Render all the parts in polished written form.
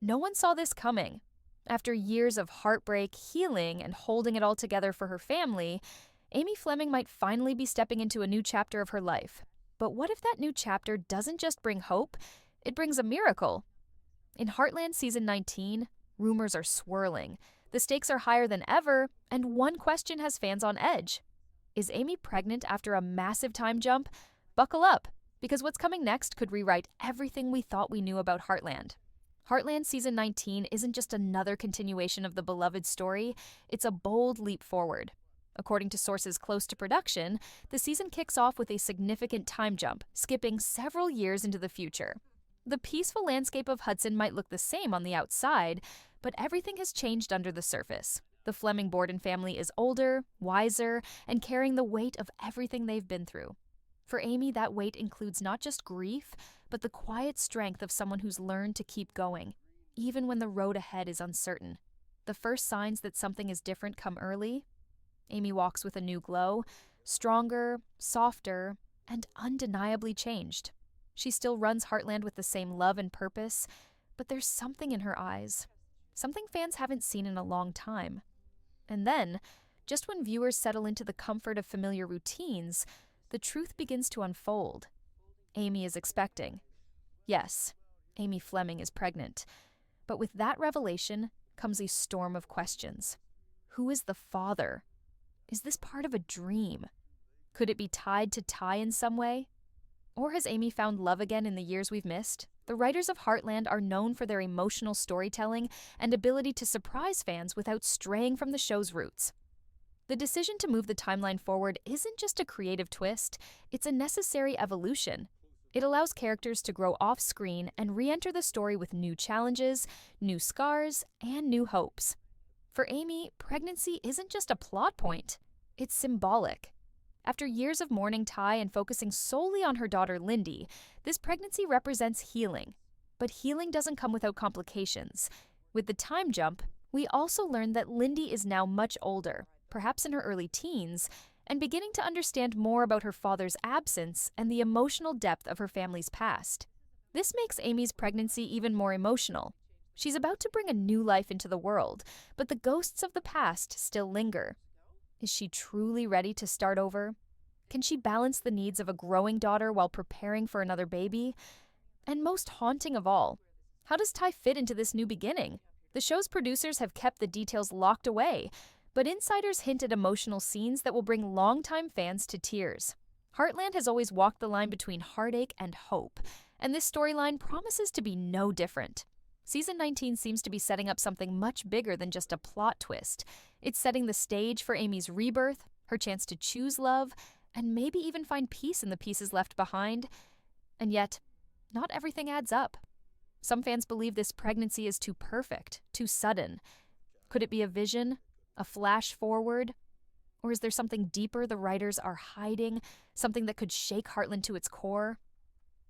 No one saw this coming. After years of heartbreak, healing, and holding it all together for her family, Amy Fleming might finally be stepping into a new chapter of her life. But what if that new chapter doesn't just bring hope, it brings a miracle? In Heartland Season 19, rumors are swirling. The stakes are higher than ever, and one question has fans on edge. Is Amy pregnant after a massive time jump? Buckle up, because what's coming next could rewrite everything we thought we knew about Heartland. Heartland Season 19 isn't just another continuation of the beloved story, it's a bold leap forward. According to sources close to production, the season kicks off with a significant time jump, skipping several years into the future. The peaceful landscape of Hudson might look the same on the outside, but everything has changed under the surface. The Fleming Borden family is older, wiser, and carrying the weight of everything they've been through. For Amy, that weight includes not just grief, but the quiet strength of someone who's learned to keep going, even when the road ahead is uncertain. The first signs that something is different come early. Amy walks with a new glow, stronger, softer, and undeniably changed. She still runs Heartland with the same love and purpose, but there's something in her eyes, something fans haven't seen in a long time. And then, just when viewers settle into the comfort of familiar routines, the truth begins to unfold. Amy is expecting. Yes, Amy Fleming is pregnant. But with that revelation comes a storm of questions. Who is the father? Is this part of a dream? Could it be tied to Ty in some way? Or has Amy found love again in the years we've missed? The writers of Heartland are known for their emotional storytelling and ability to surprise fans without straying from the show's roots. The decision to move the timeline forward isn't just a creative twist, it's a necessary evolution. It allows characters to grow off-screen and re-enter the story with new challenges, new scars, and new hopes. For Amy, pregnancy isn't just a plot point, it's symbolic. After years of mourning Ty and focusing solely on her daughter Lindy, this pregnancy represents healing. But healing doesn't come without complications. With the time jump, we also learn that Lindy is now much older, perhaps in her early teens, and beginning to understand more about her father's absence and the emotional depth of her family's past. This makes Amy's pregnancy even more emotional. She's about to bring a new life into the world, but the ghosts of the past still linger. Is she truly ready to start over? Can she balance the needs of a growing daughter while preparing for another baby? And most haunting of all, how does Ty fit into this new beginning? The show's producers have kept the details locked away, but insiders hint at emotional scenes that will bring longtime fans to tears. Heartland has always walked the line between heartache and hope, and this storyline promises to be no different. Season 19 seems to be setting up something much bigger than just a plot twist. It's setting the stage for Amy's rebirth, her chance to choose love, and maybe even find peace in the pieces left behind. And yet, not everything adds up. Some fans believe this pregnancy is too perfect, too sudden. Could it be a vision, a flash forward? Or is there something deeper the writers are hiding, something that could shake Heartland to its core?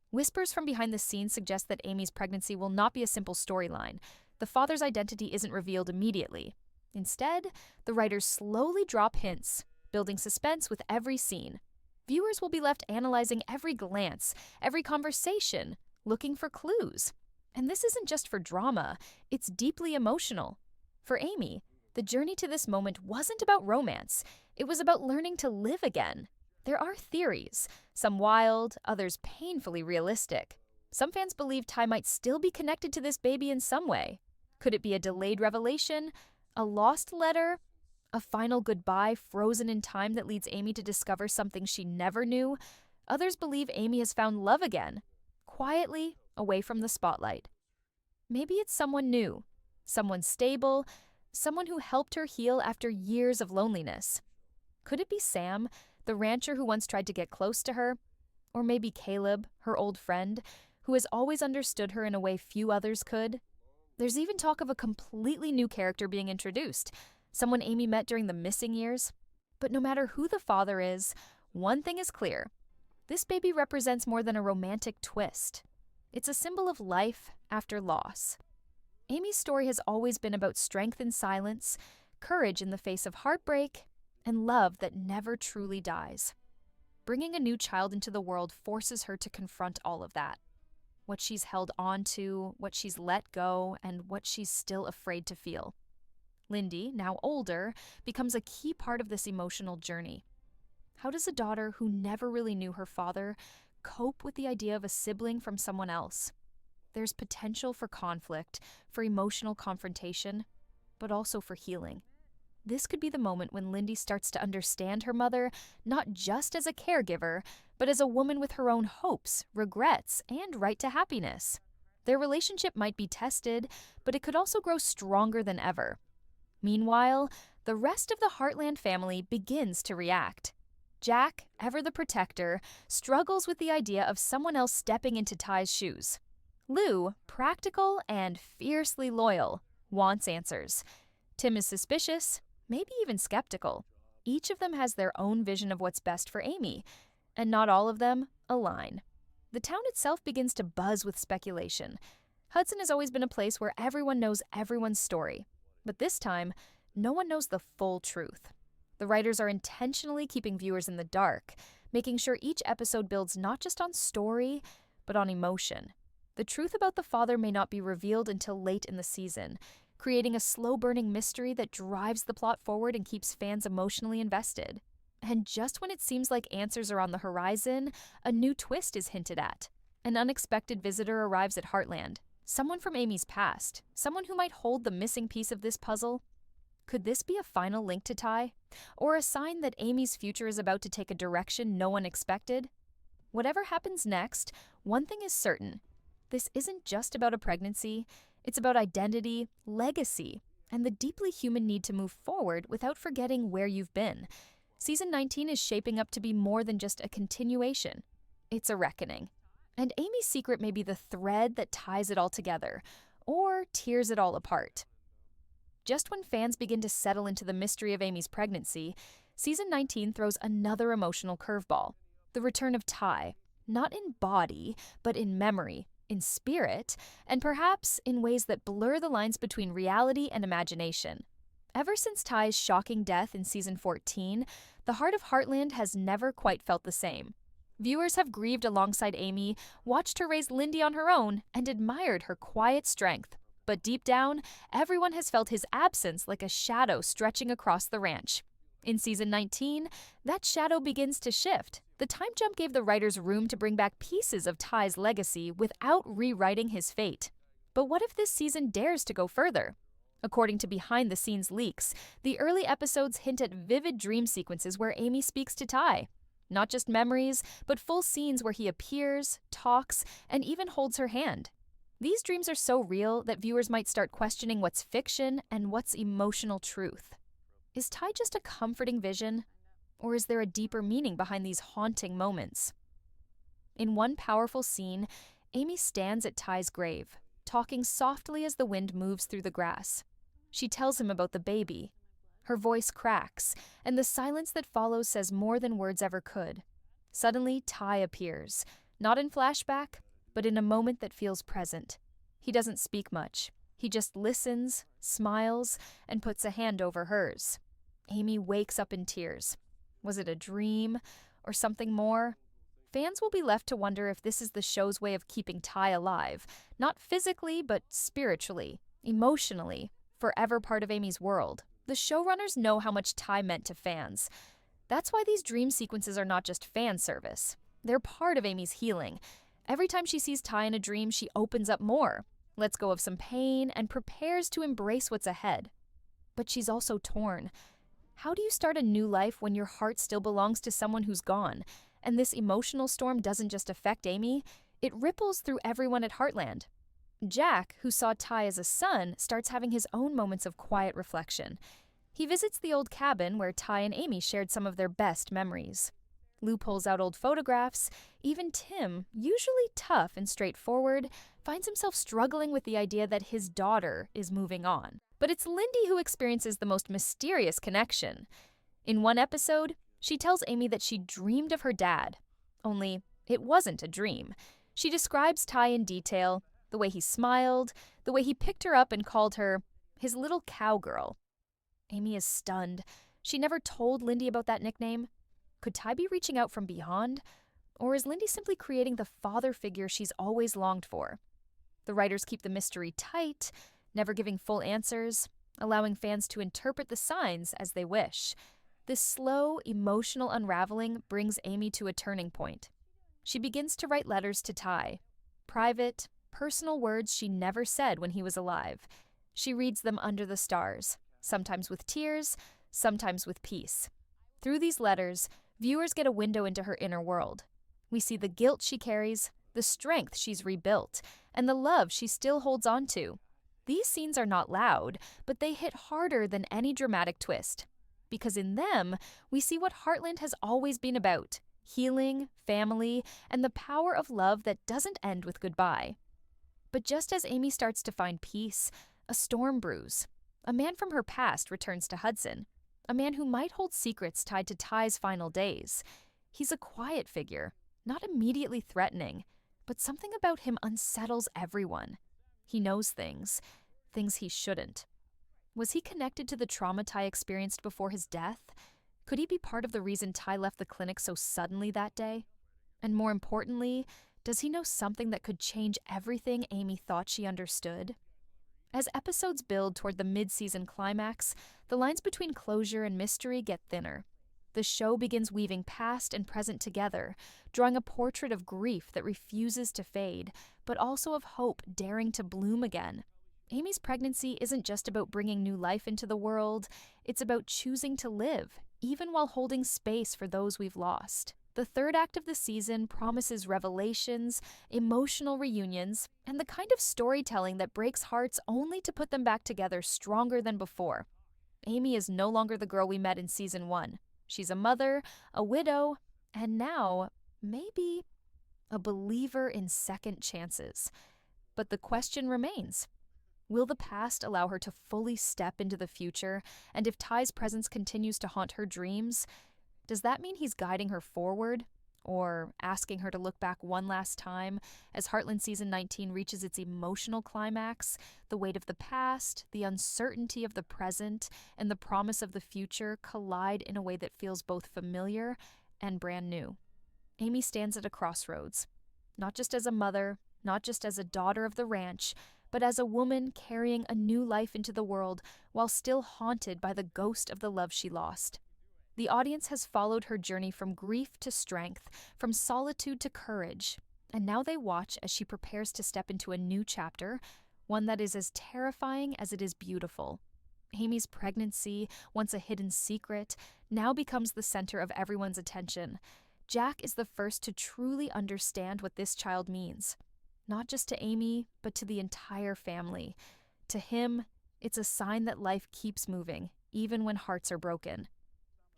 Whispers from behind the scenes suggest that Amy's pregnancy will not be a simple storyline. The father's identity isn't revealed immediately. Instead, the writers slowly drop hints, building suspense with every scene. Viewers will be left analyzing every glance, every conversation, looking for clues. And this isn't just for drama, it's deeply emotional. For Amy, the journey to this moment wasn't about romance, it was about learning to live again. There are theories, some wild, others painfully realistic. Some fans believe Ty might still be connected to this baby in some way. Could it be a delayed revelation, a lost letter, a final goodbye frozen in time that leads Amy to discover something she never knew? Others believe Amy has found love again, quietly, away from the spotlight. Maybe it's someone new, someone stable, someone who helped her heal after years of loneliness. Could it be Sam, the rancher who once tried to get close to her? Or maybe Caleb, her old friend, who has always understood her in a way few others could? There's even talk of a completely new character being introduced, someone Amy met during the missing years. But no matter who the father is, one thing is clear. This baby represents more than a romantic twist. It's a symbol of life after loss. Amy's story has always been about strength in silence, courage in the face of heartbreak, and love that never truly dies. Bringing a new child into the world forces her to confront all of that. what she's held on to, what she's let go, and what she's still afraid to feel. Lindy, now older, becomes a key part of this emotional journey. How does a daughter who never really knew her father cope with the idea of a sibling from someone else? There's potential for conflict, for emotional confrontation, but also for healing. This could be the moment when Lindy starts to understand her mother not just as a caregiver, but as a woman with her own hopes, regrets, and right to happiness. Their relationship might be tested, but it could also grow stronger than ever. Meanwhile, the rest of the Heartland family begins to react. Jack, ever the protector, struggles with the idea of someone else stepping into Ty's shoes. Lou, practical and fiercely loyal, wants answers. Tim is suspicious, maybe even skeptical. Each of them has their own vision of what's best for Amy, and not all of them align. The town itself begins to buzz with speculation. Hudson has always been a place where everyone knows everyone's story, but this time, no one knows the full truth. The writers are intentionally keeping viewers in the dark, making sure each episode builds not just on story, but on emotion. The truth about the father may not be revealed until late in the season, creating a slow-burning mystery that drives the plot forward and keeps fans emotionally invested. And just when it seems like answers are on the horizon, a new twist is hinted at. An unexpected visitor arrives at Heartland, someone from Amy's past, someone who might hold the missing piece of this puzzle. Could this be a final link to Ty? Or a sign that Amy's future is about to take a direction no one expected? Whatever happens next, one thing is certain. This isn't just about a pregnancy. It's about identity, legacy, and the deeply human need to move forward without forgetting where you've been. Season 19 is shaping up to be more than just a continuation. It's a reckoning. And Amy's secret may be the thread that ties it all together, or tears it all apart. Just when fans begin to settle into the mystery of Amy's pregnancy, Season 19 throws another emotional curveball. The return of Ty, not in body, but in memory, in spirit, and perhaps in ways that blur the lines between reality and imagination. Ever since Ty's shocking death in Season 14, the heart of Heartland has never quite felt the same. Viewers have grieved alongside Amy, watched her raise Lindy on her own, and admired her quiet strength. But deep down, everyone has felt his absence like a shadow stretching across the ranch. In Season 19, that shadow begins to shift. The time jump gave the writers room to bring back pieces of Ty's legacy without rewriting his fate. But what if this season dares to go further? According to behind-the-scenes leaks, the early episodes hint at vivid dream sequences where Amy speaks to Ty. Not just memories, but full scenes where he appears, talks, and even holds her hand. These dreams are so real that viewers might start questioning what's fiction and what's emotional truth. Is Ty just a comforting vision? Or is there a deeper meaning behind these haunting moments? In one powerful scene, Amy stands at Ty's grave, talking softly as the wind moves through the grass. She tells him about the baby. Her voice cracks, and the silence that follows says more than words ever could. Suddenly, Ty appears, not in flashback, but in a moment that feels present. He doesn't speak much. He just listens, smiles, and puts a hand over hers. Amy wakes up in tears. Was it a dream or something more? Fans will be left to wonder if this is the show's way of keeping Ty alive, not physically, but spiritually, emotionally, forever part of Amy's world. The showrunners know how much Ty meant to fans. That's why these dream sequences are not just fan service. They're part of Amy's healing. Every time she sees Ty in a dream, she opens up more, lets go of some pain, and prepares to embrace what's ahead. But she's also torn. How do you start a new life when your heart still belongs to someone who's gone? And this emotional storm doesn't just affect Amy, it ripples through everyone at Heartland. Jack, who saw Ty as a son, starts having his own moments of quiet reflection. He visits the old cabin where Ty and Amy shared some of their best memories. Lou pulls out old photographs. Even Tim, usually tough and straightforward, finds himself struggling with the idea that his daughter is moving on. But it's Lindy who experiences the most mysterious connection. In one episode, she tells Amy that she dreamed of her dad. Only, it wasn't a dream. She describes Ty in detail, the way he smiled, the way he picked her up and called her his little cowgirl. Amy is stunned. She never told Lindy about that nickname. Could Ty be reaching out from beyond? Or is Lindy simply creating the father figure she's always longed for? The writers keep the mystery tight, never giving full answers, allowing fans to interpret the signs as they wish. This slow, emotional unraveling brings Amy to a turning point. She begins to write letters to Ty, private, personal words she never said when he was alive. She reads them under the stars, sometimes with tears, sometimes with peace. Through these letters, viewers get a window into her inner world. We see the guilt she carries, the strength she's rebuilt, and the love she still holds on to. These scenes are not loud, but they hit harder than any dramatic twist. Because in them, we see what Heartland has always been about: healing, family, and the power of love that doesn't end with goodbye. But just as Amy starts to find peace, a storm brews. A man from her past returns to Hudson, a man who might hold secrets tied to Ty's final days. He's a quiet figure, not immediately threatening, but something about him unsettles everyone. He knows things he shouldn't. Was he connected to the trauma Ty experienced before his death? Could he be part of the reason Ty left the clinic so suddenly that day? And more importantly, does he know something that could change everything Amy thought she understood? As episodes build toward the mid-season climax, the lines between closure and mystery get thinner. The show begins weaving past and present together, drawing a portrait of grief that refuses to fade, but also of hope daring to bloom again. Amy's pregnancy isn't just about bringing new life into the world, it's about choosing to live, even while holding space for those we've lost. The third act of the season promises revelations, emotional reunions, and the kind of storytelling that breaks hearts only to put them back together stronger than before. Amy is no longer the girl we met in season 1. She's a mother, a widow, and now, maybe, a believer in second chances. But the question remains: will the past allow her to fully step into the future? And if Ty's presence continues to haunt her dreams, does that mean he's guiding her forward? Or asking her to look back one last time as Heartland Season 19 reaches its emotional climax? The weight of the past, the uncertainty of the present, and the promise of the future collide in a way that feels both familiar and brand new. Amy stands at a crossroads, not just as a mother, not just as a daughter of the ranch, but as a woman carrying a new life into the world while still haunted by the ghost of the love she lost. The audience has followed her journey from grief to strength, from solitude to courage, and now they watch as she prepares to step into a new chapter, one that is as terrifying as it is beautiful. Amy's pregnancy, once a hidden secret, now becomes the center of everyone's attention. Jack is the first to truly understand what this child means. Not just to Amy, but to the entire family. To him, it's a sign that life keeps moving, even when hearts are broken.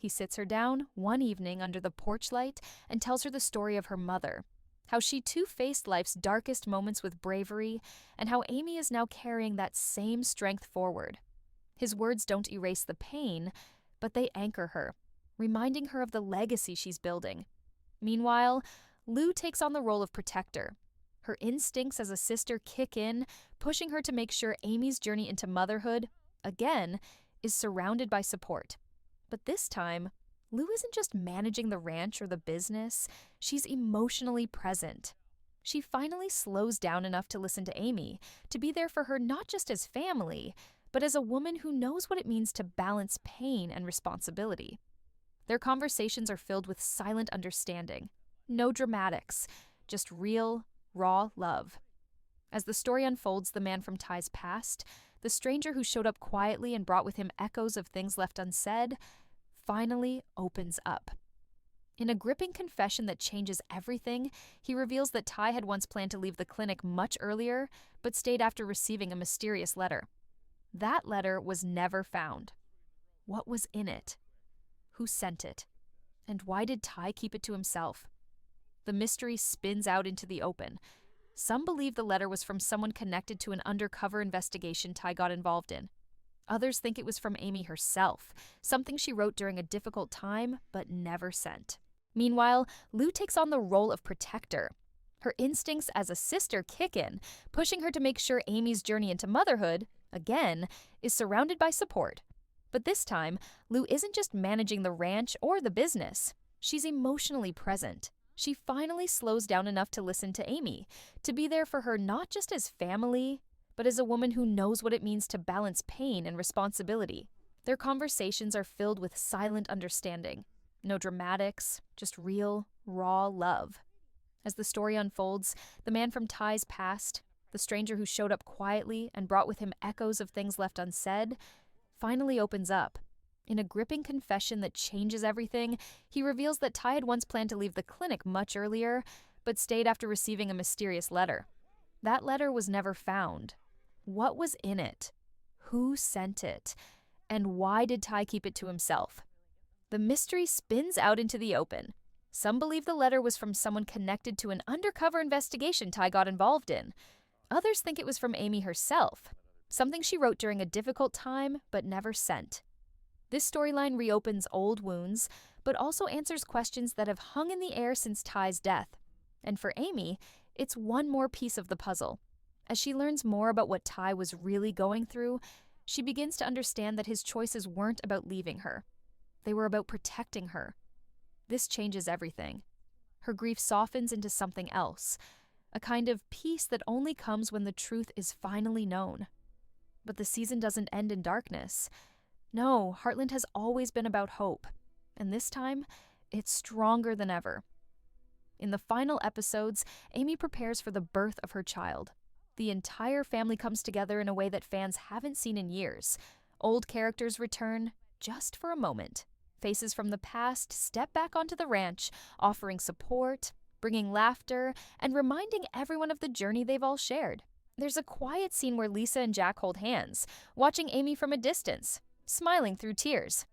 He sits her down one evening under the porch light and tells her the story of her mother, how she too faced life's darkest moments with bravery, and how Amy is now carrying that same strength forward. His words don't erase the pain, but they anchor her, reminding her of the legacy she's building. Meanwhile, Lou takes on the role of protector. Her instincts as a sister kick in, pushing her to make sure Amy's journey into motherhood, again, is surrounded by support. But this time, Lou isn't just managing the ranch or the business, she's emotionally present. She finally slows down enough to listen to Amy, to be there for her not just as family, but as a woman who knows what it means to balance pain and responsibility. Their conversations are filled with silent understanding. No dramatics, just real, raw love. As the story unfolds, the man from Ty's past, the stranger who showed up quietly and brought with him echoes of things left unsaid, finally opens up. In a gripping confession that changes everything, he reveals that Ty had once planned to leave the clinic much earlier, but stayed after receiving a mysterious letter. That letter was never found. What was in it? Who sent it? And why did Ty keep it to himself? The mystery spins out into the open. Some believe the letter was from someone connected to an undercover investigation Ty got involved in. Others think it was from Amy herself, something she wrote during a difficult time but never sent. Meanwhile, Lou takes on the role of protector. Her instincts as a sister kick in, pushing her to make sure Amy's journey into motherhood, again, is surrounded by support. But this time, Lou isn't just managing the ranch or the business. She's emotionally present. She finally slows down enough to listen to Amy, to be there for her not just as family, but as a woman who knows what it means to balance pain and responsibility. Their conversations are filled with silent understanding. No dramatics, just real, raw love. As the story unfolds, the man from Ty's past, the stranger who showed up quietly and brought with him echoes of things left unsaid, finally opens up. In a gripping confession that changes everything, he reveals that Ty had once planned to leave the clinic much earlier, but stayed after receiving a mysterious letter. That letter was never found. What was in it? Who sent it? And why did Ty keep it to himself? The mystery spins out into the open. Some believe the letter was from someone connected to an undercover investigation Ty got involved in. Others think it was from Amy herself, something she wrote during a difficult time but never sent. This storyline reopens old wounds, but also answers questions that have hung in the air since Ty's death. And for Amy, it's one more piece of the puzzle. As she learns more about what Ty was really going through, she begins to understand that his choices weren't about leaving her. They were about protecting her. This changes everything. Her grief softens into something else, a kind of peace that only comes when the truth is finally known. But the season doesn't end in darkness. No, Heartland has always been about hope, and this time, it's stronger than ever. In the final episodes, Amy prepares for the birth of her child. The entire family comes together in a way that fans haven't seen in years. Old characters return, just for a moment. Faces from the past step back onto the ranch, offering support, bringing laughter, and reminding everyone of the journey they've all shared. There's a quiet scene where Lisa and Jack hold hands, watching Amy from a distance, smiling through tears.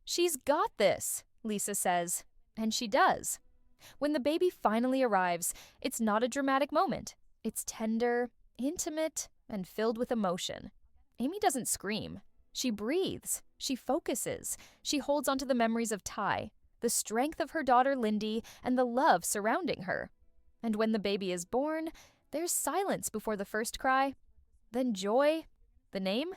"She's got this," Lisa says, and she does. When the baby finally arrives, it's not a dramatic moment. It's tender, intimate, and filled with emotion. Amy doesn't scream. She breathes. She focuses. She holds onto the memories of Ty, the strength of her daughter Lindy, and the love surrounding her. And when the baby is born, there's silence before the first cry. Then joy. The name?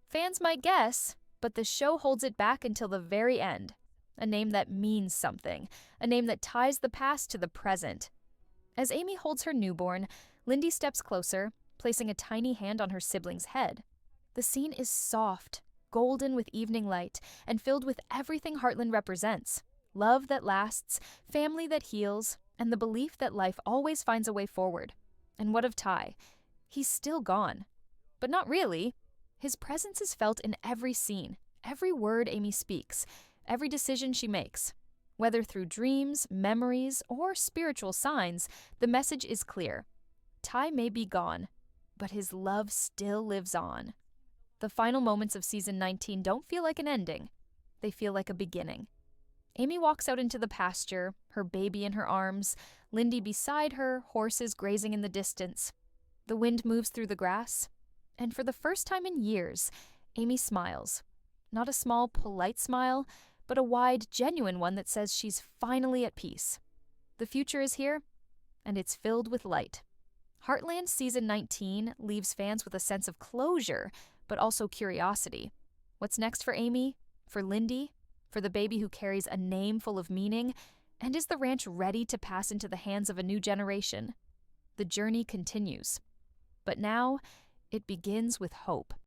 Fans might guess, but the show holds it back until the very end. A name that means something. A name that ties the past to the present. As Amy holds her newborn, Lindy steps closer, placing a tiny hand on her sibling's head. The scene is soft, golden with evening light, and filled with everything Heartland represents. Love that lasts, family that heals, and the belief that life always finds a way forward. And what of Ty? He's still gone. But not really. His presence is felt in every scene, every word Amy speaks, every decision she makes. Whether through dreams, memories, or spiritual signs, the message is clear. Ty may be gone, but his love still lives on. The final moments of season 19 don't feel like an ending. They feel like a beginning. Amy walks out into the pasture, her baby in her arms, Lindy beside her, horses grazing in the distance. The wind moves through the grass, and for the first time in years, Amy smiles. Not a small, polite smile, but a wide, genuine one that says she's finally at peace. The future is here, and it's filled with light. Heartland Season 19 leaves fans with a sense of closure, but also curiosity. What's next for Amy? For Lindy? For the baby who carries a name full of meaning? And is the ranch ready to pass into the hands of a new generation? The journey continues. But now, it begins with hope.